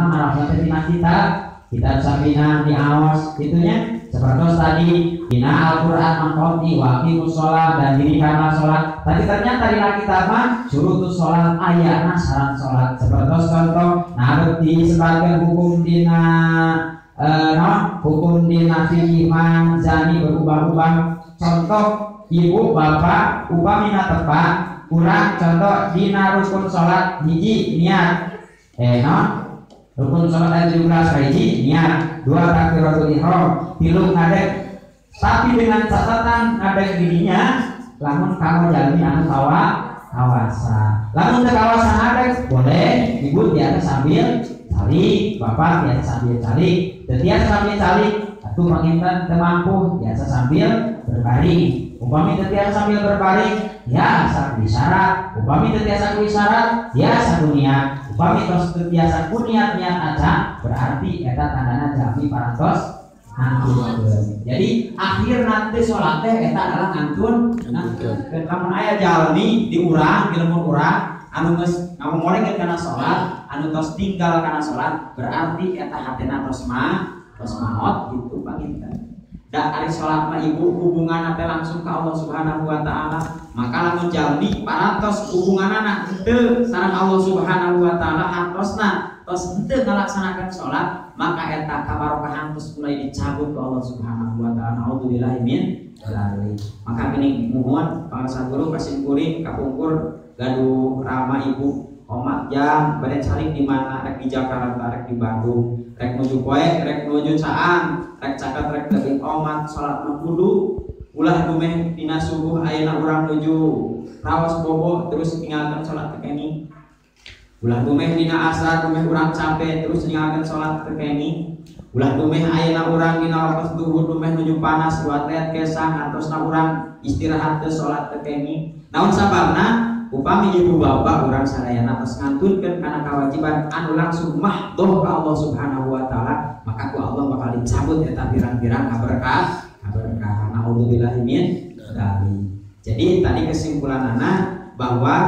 marahnya tina kita sabina di awas itunya seperti tadi dina Al-Quran mengkoti waqimus sholat dan dirikanlah sholat. Tapi ternyata dina kitab mah surutus sholat ayatna syarat sholat seperti contoh. Nah berarti sebagai hukum dina hukum dina fikih zani berubah-ubah. Contoh ibu bapak upamina tepat kurang contoh dina rukun sholat hiji niat rukun sholat ayat 17 hiji niat 2 takbiratul ihram 3 ngadeg. Tapi dengan catatan ngadeg dirinya lamun kamu jalmi anu kawasa lamun teu kawasa ngadeg boleh ibu biasa sambil calik bapak biasa sambil calik tetiasa sambil calik atuh panginten teu mampu biasa sambil berbaring. Upami tetiasa sambil berbaring ya satu isyarat, upami tetiasa ku isyarat ya satu niat, upami tos tetiasa ku niat aja berarti eta tandana jami parantos ngantun. Jadi akhir nanti sholat teh eta adalah ngantun. Lamun aya jalmi diurang di lemur urang anu geus ngamomorengkeun kana sholat, anu tos tinggal kana sholat berarti eta hatena tos maot gitu panginten. Da ari sholat mah ibu hubungan teh langsung ke Allah Subhanahu wa taala. Maka lamun jalmi parantos hubunganana teu sareng Allah Subhanahu wa taala hartosna tos teu ngalaksanakeun sholat, maka eta kabarokahan tos mulai dicabut ke Allah Subhanahu wa taala. Nauzubillahi min dzalik. Maka gini mohon para sadulur kasimkuring kapungkur gaduh rama ibu omat jam bade calik di mana rek di Jakarta rek di Bandung rek nuju poe rek nuju caang rek cakat rek teuing omat salat kudu ulah dumeh dina subuh ayeuna urang nuju raos bobo terus ninggalkeun salat teu kenging ulah dumeh dina asar dumeh urang capek terus ninggalkeun salat teu kenging ulah dumeh ayeuna urang dina waktu duhur dumeh nuju panas dua tet kesang antosna urang istirahat teu salat teu kenging naon sababna upami ibu bapak urang sadayana tos ngantunkeun kana kewajiban anu langsung mahdoh ka Allah Subhanahu wa taala, maka ku Allah bakal dicabut eta pirang-pirang kaberkah. Nauzubillahi min dzalik. Jadi tadi kesimpulanana bahwa